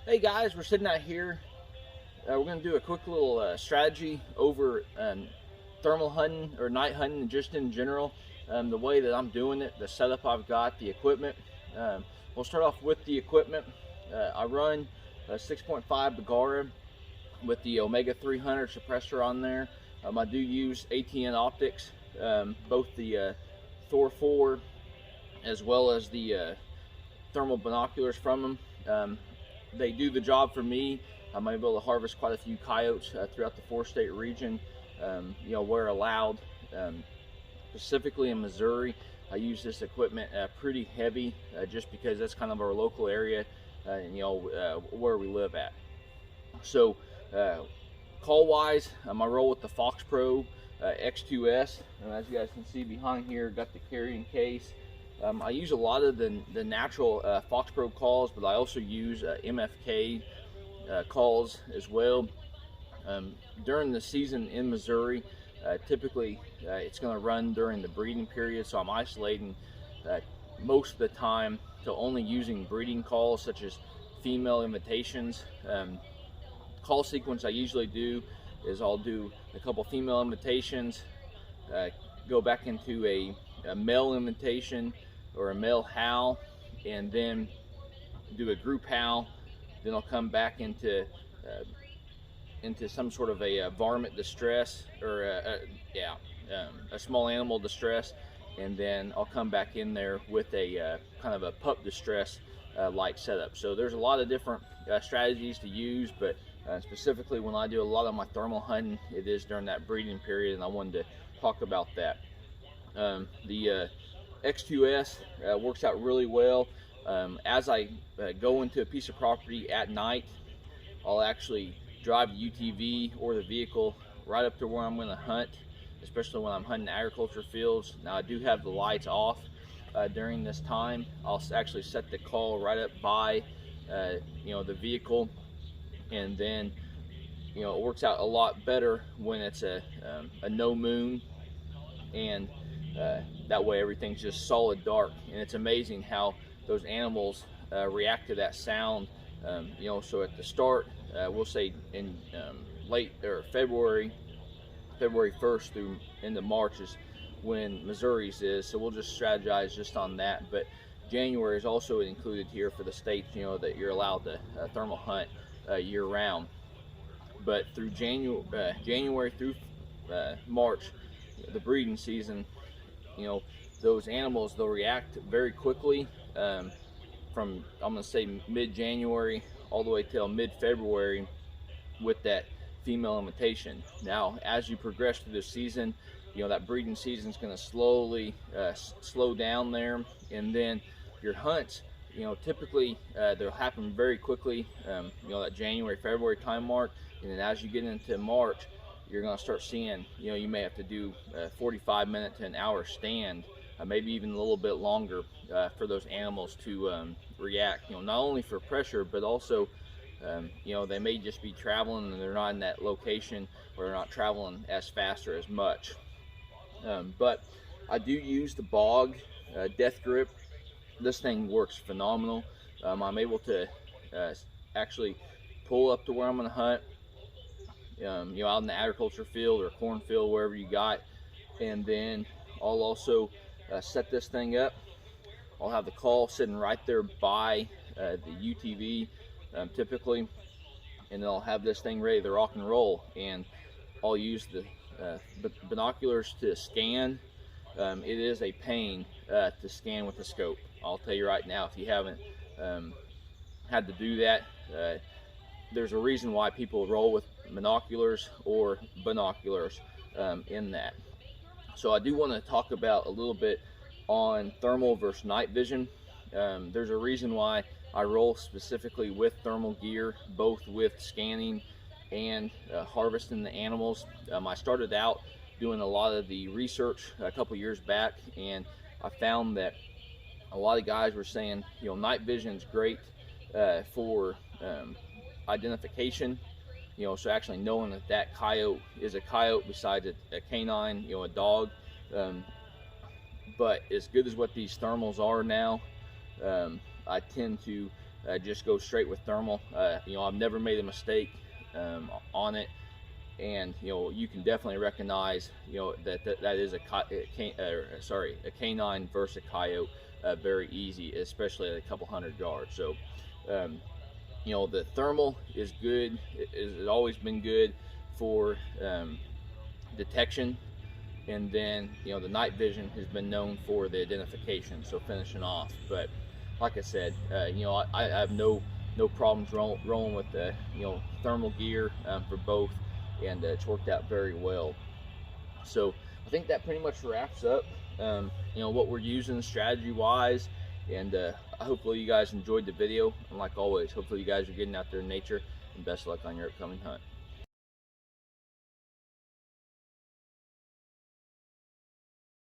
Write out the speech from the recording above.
Hey guys, we're sitting out here. We're going to do a quick little strategy over thermal hunting or night hunting just in general. The way that I'm doing it, the setup I've got, the equipment. We'll start off with the equipment. I run a 6.5 Bagara with the Omega 300 suppressor on there. I do use ATN optics, both the Thor 4 as well as the thermal binoculars from them. They do the job for me. I'm able to harvest quite a few coyotes throughout the 4-state region, where allowed. Specifically in Missouri, I use this equipment pretty heavy just because that's kind of our local area and where we live at. So call wise, I roll with the Fox Pro X2S. As you guys can see behind here, got the carrying case. I use a lot of the natural Fox Pro calls, but I also use MFK calls as well. During the season in Missouri, typically it's going to run during the breeding period, so I'm isolating most of the time to only using breeding calls such as female invitations. Call sequence I usually do is I'll do a couple female invitations, go back into a male invitation or a male howl, and then do a group howl. Then I'll come back into some sort of a varmint distress or a small animal distress, and then I'll come back in there with a kind of a pup distress like setup. So there's a lot of different strategies to use, but specifically when I do a lot of my thermal hunting, it is during that breeding period, and I wanted to talk about that. The X2S works out really well. As I go into a piece of property at night, I'll actually drive the UTV or the vehicle right up to where I'm going to hunt, especially when I'm hunting agriculture fields. Now I do have the lights off during this time. I'll actually set the call right up by the vehicle, and then it works out a lot better when it's a no moon, and that way everything's just solid dark. And it's amazing how those animals react to that sound. So at the start, we'll say in late or February 1st through into March is when Missouri's is, so we'll just strategize just on that. But January is also included here for the states that you're allowed to thermal hunt year round. But through January through March, the breeding season, those animals, they'll react very quickly from, I'm going to say, mid-January all the way till mid-February with that female invitation. Now, as you progress through the season, that breeding season is going to slowly slow down there, and then your hunts, typically they'll happen very quickly, that January, February time mark, and then as you get into March, you're going to start seeing, you may have to do a 45-minute to an hour stand, maybe even a little bit longer for those animals to react, not only for pressure, but also, they may just be traveling and they're not in that location, or they're not traveling as fast or as much. But I do use the Bog Death Grip. This thing works phenomenal. I'm able to actually pull up to where I'm going to hunt, out in the agriculture field or cornfield, wherever you got, and then I'll also set this thing up. I'll have the call sitting right there by the UTV typically, and then I'll have this thing ready to rock and roll, and I'll use the binoculars to scan. It is a pain to scan with the scope. I'll tell you right now, if you haven't had to do that, there's a reason why people roll with monoculars or binoculars in that. So I do want to talk about a little bit on thermal versus night vision. There's a reason why I roll specifically with thermal gear, both with scanning and harvesting the animals. I started out doing a lot of the research a couple years back, and I found that a lot of guys were saying, night vision is great for identification, so actually knowing that coyote is a coyote besides a canine, a dog. But as good as what these thermals are now, I tend to just go straight with thermal. You know, I've never made a mistake on it, and you know, you can definitely recognize, you know, that is a canine versus a coyote very easy, especially at a couple hundred yards. So you know, the thermal is good. It's always been good for detection, and then you know, the night vision has been known for the identification, so finishing off. But like I said, you know, I have no problems rolling with the, you know, thermal gear for both, and it's worked out very well. So I think that pretty much wraps up you know, what we're using strategy wise, and hopefully you guys enjoyed the video, and like always, hopefully you guys are getting out there in nature, and best luck on your upcoming hunt.